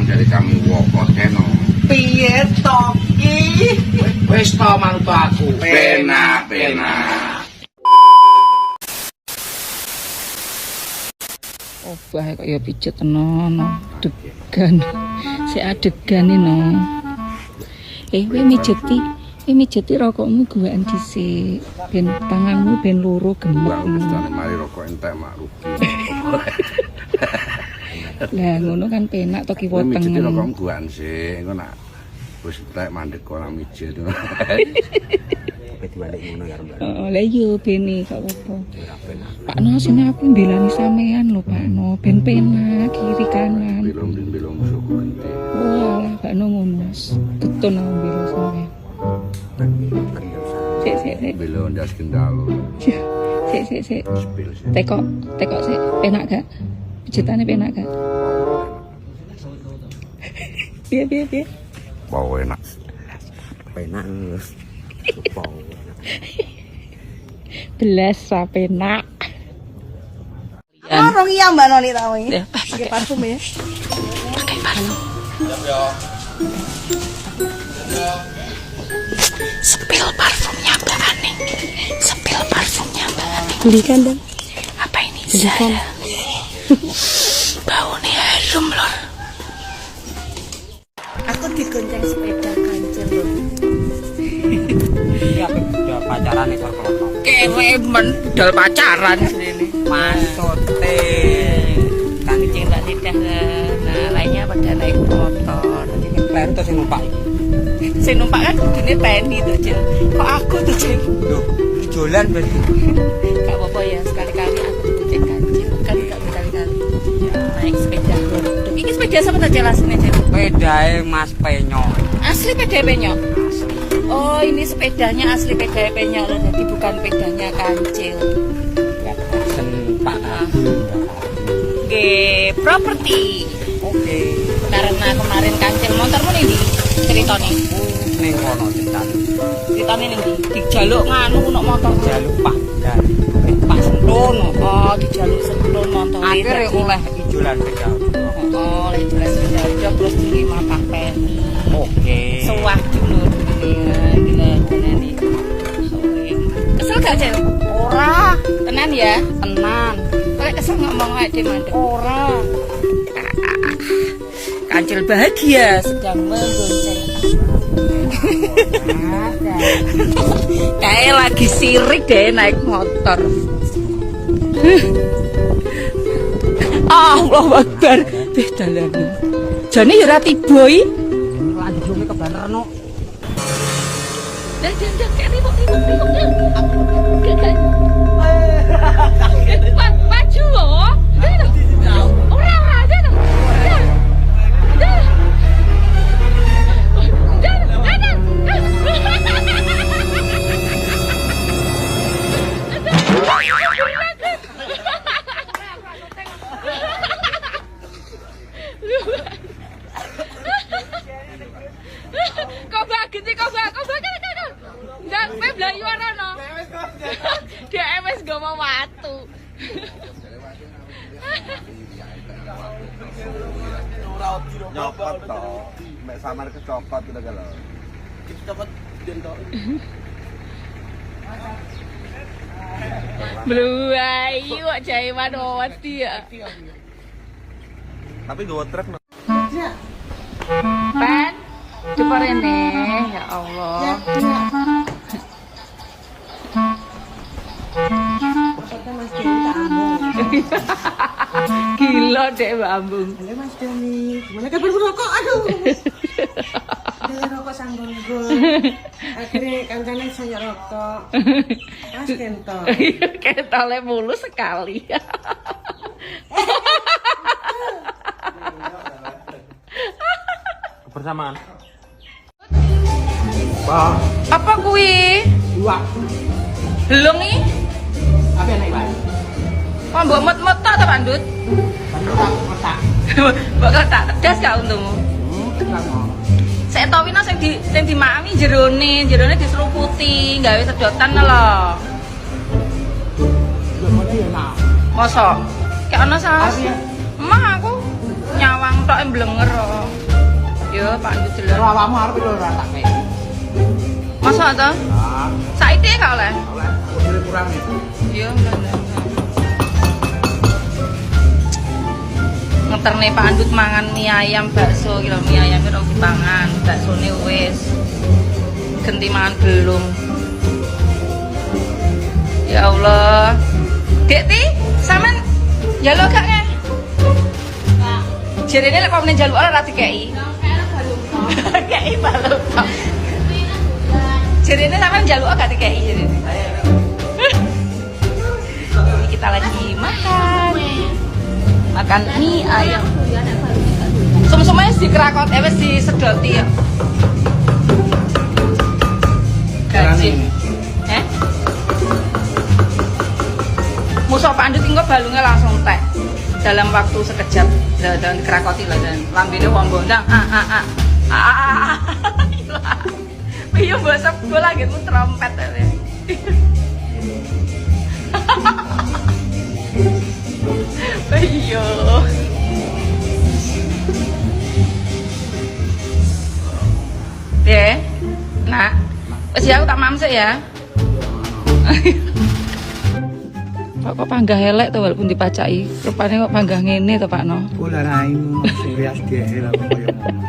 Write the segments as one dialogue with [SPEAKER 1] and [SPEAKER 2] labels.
[SPEAKER 1] dari kami woko keno.
[SPEAKER 2] Piye to ki?
[SPEAKER 3] Wis to mantu aku.
[SPEAKER 1] Pena.
[SPEAKER 4] Obah kok ya pijet no degan. Si adegan no. Kowe mijeti rokokmu guwean dhisik. Ben tanganmu ben loro gemuk.
[SPEAKER 1] Wis mari rokok entek mak rugi.
[SPEAKER 4] Lah ngono kan penak to kiwa
[SPEAKER 1] Mijeti
[SPEAKER 4] tengen.
[SPEAKER 1] rokokmu guwean sik, engko nak wis entek mandek ora mijet.
[SPEAKER 3] Oke dibalik ngono ya, Mbak.
[SPEAKER 4] Oh, lah iya bene gak apa-apa. Pak No sini aku mbelani sampean lho Pak No, ben penak kiri kanan.
[SPEAKER 1] Belum suku gede.
[SPEAKER 4] Wah, Pak No ngono. Ketun aku mbela sampean. Sik.
[SPEAKER 1] Belum ndas kendalo.
[SPEAKER 4] Sik.
[SPEAKER 1] Spil sik.
[SPEAKER 4] Tekok sik. Penak gak? Pijetane penak gak? Piye?
[SPEAKER 1] Wow enak.
[SPEAKER 3] Penak. Bau.
[SPEAKER 4] Belas ra penak.
[SPEAKER 2] Orang iya Mbak Noni tau iki.
[SPEAKER 4] Ya,
[SPEAKER 2] Pakai parfum ya.
[SPEAKER 4] Pakai parfum. Sepil parfumnya Mbak Aning.
[SPEAKER 2] Belikan dong.
[SPEAKER 4] Apa ini? Belikan. Baunya harum lor.
[SPEAKER 2] Aku digonceng sepeda kancil lho.
[SPEAKER 3] Iya, udah pacaran nih karo klotok.
[SPEAKER 4] Keremen budal pacaran ini.
[SPEAKER 3] Maksudnya
[SPEAKER 4] Kan cinta tidak. Nah, lainnya pada naik motor.
[SPEAKER 3] klair tuh sing numpak.
[SPEAKER 4] Sing numpak kan kudune Penny tuh, Cil. Kok aku tuh, Cil?
[SPEAKER 3] Loh, ijolan berarti.
[SPEAKER 4] Gak apa-apa ya, sekali-kali aku dibonceng kancil. Kan gak berkali-kali. Naik sepeda. Ini sepeda sama tak jelasin aja.
[SPEAKER 3] Pedae Mas Penyo.
[SPEAKER 4] Asli sepeda penyok. Oh, ini sepedanya asli sepeda penyok loh, jadi bukan sepedanya kancil.
[SPEAKER 3] Ya, pesen Pak
[SPEAKER 4] Properti.
[SPEAKER 3] Oke.
[SPEAKER 4] Karena kemarin kancil motormu nih di ceritane.
[SPEAKER 3] Ning kono cetan.
[SPEAKER 4] Ceritane nih dijaluk nganu nok motor.
[SPEAKER 3] Jaluk Pak dan
[SPEAKER 4] Pak Sentono. Oh, dijaluk Sentono motor.
[SPEAKER 3] akhirnya oleh ijolan beda.
[SPEAKER 4] Oh, oleh jelas sepeda terus terima Pak Penny.
[SPEAKER 3] Oke.
[SPEAKER 4] Sewah dulu gila nih. Kesel gak, Cel?
[SPEAKER 3] Ora,
[SPEAKER 4] Tenan ya?
[SPEAKER 3] tenan.
[SPEAKER 4] Kayak kesel ngomong aja di mandek.
[SPEAKER 3] Ora.
[SPEAKER 4] Kancil bahagia sedang menggonceng. Kayak lagi sirik deh naik motor. Allah Akbar. Dalane. Jane ya ora tiba iki.
[SPEAKER 3] Lanjut lume ke Banterno.
[SPEAKER 4] Dan kayak ribut. Maju loh. Orang aja tuh. Kau bagus sih, kau kan. Jangan kowe blayu ana. Dia MS gak mau watu.
[SPEAKER 1] Nyopot toh. Mek samar kecopot gitu kalau.
[SPEAKER 3] Cepet den tok.
[SPEAKER 4] Bluai, kok jaiman wati ya.
[SPEAKER 1] Tapi gue truk no.
[SPEAKER 4] Pan, coba rene, ya Allah.
[SPEAKER 2] Mas Doni tak ambung.
[SPEAKER 4] Gila deh Mbak Ambung.
[SPEAKER 2] Halo Mas Doni, gimana kabar merokok? Aduh. Ada rokok sanggul-gul. Akhirnya kancane saya rokok. Mas kentol.
[SPEAKER 4] Ketolnya mulus sekali.
[SPEAKER 3] Kebersamaan.
[SPEAKER 4] Apa kui?
[SPEAKER 3] Dua.
[SPEAKER 4] Belum nih?
[SPEAKER 3] Apa yang naik lagi?
[SPEAKER 4] Oh, mbok met-met tak ta Pandut?
[SPEAKER 3] Kotak.
[SPEAKER 4] Mbok tak tedas gak untungmu? Saya tau wina sing dimami jerone diseruputi, gawe sedotan lho. Mosok? Kayak ana saus. Emang aku nyawang tok emblenger kok. Yo, Pak Andut delok.
[SPEAKER 3] Kalau awakmu arep lho ora tak kei.
[SPEAKER 4] Masa to?
[SPEAKER 3] Nah,
[SPEAKER 4] Saiki gak oleh.
[SPEAKER 3] oleh aku kurang itu.
[SPEAKER 4] Iya, bener. Ngeterne Pak Andut mangan mie ayam bakso kira mie ayam kira dipangan, baksone wis. Genti mangan belum. Ya Allah. Dek Ti, sampean njaluk gak nge? Enggak. Jerene lek pamane njaluk ora dikeki. Kei balung tok. Jerene sampean njaluk gak dikeki jerene. Ini kita lagi makan. Makan mie ayam. Sum-sume wis dikerakot, wis disedoti ya. Gaji. Musuh Pak Andut engko balungnya langsung tek dalam waktu sekejap dan kerakoti lah dan lambene wong bondang iya bahasa gue lagi tuh trompet ya. Iya deh nak wes ya aku tak mamsek ya. Pak kok panggah elek to walaupun dipacai. Rupane kok panggah ngene to Pak no.
[SPEAKER 3] Kula raimu serius dhewe lho koyo ngono.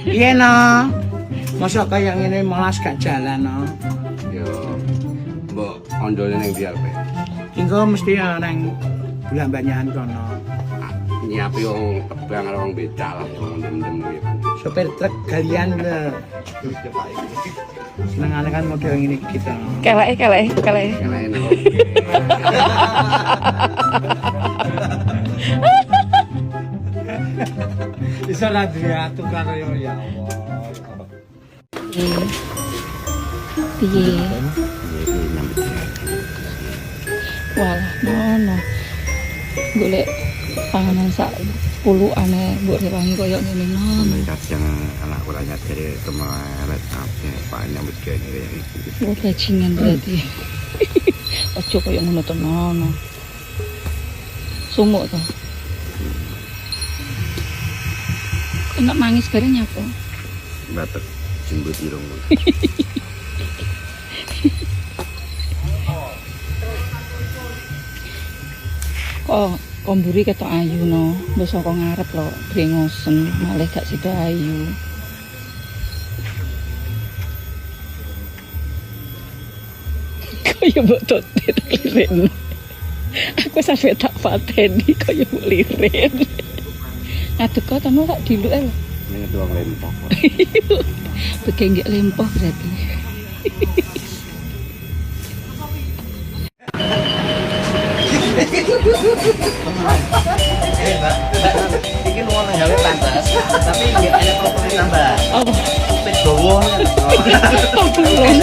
[SPEAKER 3] Iya no. Masa kaya ngene malas gak jalan no.
[SPEAKER 1] Yo. Mbok ondone ning ndi arepe?
[SPEAKER 3] Engko mesti nang bulan banyakan kono.
[SPEAKER 1] Nyiapi wong tebang karo wong becak lah wong ndem-ndem kuwi.
[SPEAKER 3] Sopir truk galian lho. Senengane kan model ngene iki to.
[SPEAKER 4] Keleke.
[SPEAKER 1] Kena enak.
[SPEAKER 3] Bisa lah dia tukar yo ya Allah.
[SPEAKER 4] Piye? Walah nono. Golek panganan sak 10-an mbok rewangi koyo ngene nono.
[SPEAKER 1] Kadang anak kula nyadari kemaret apa Pak nyambut gawe kayak gitu.
[SPEAKER 4] Oh, bajingan berarti. Ojo koyo ngono to nono. Sumuk to. Enak nangis bareng nyapa?
[SPEAKER 1] Batek jembut irung.
[SPEAKER 4] Komburi ketok ayu no, mbok saka ngarep lho, brengosen, malah gak sida ayu. Kaya mbok totet liren. Aku sampe tak pateni kaya mbok liren. Ngadeg kok tenan tak diluk lho.
[SPEAKER 1] Ini tuang lempok.
[SPEAKER 4] Begenggek lempoh berarti.
[SPEAKER 3] Iki lu ngono gawe pantas, tapi nggak ada properti tambah.
[SPEAKER 4] Apa?
[SPEAKER 3] Pet bawa.
[SPEAKER 4] Oh, belum.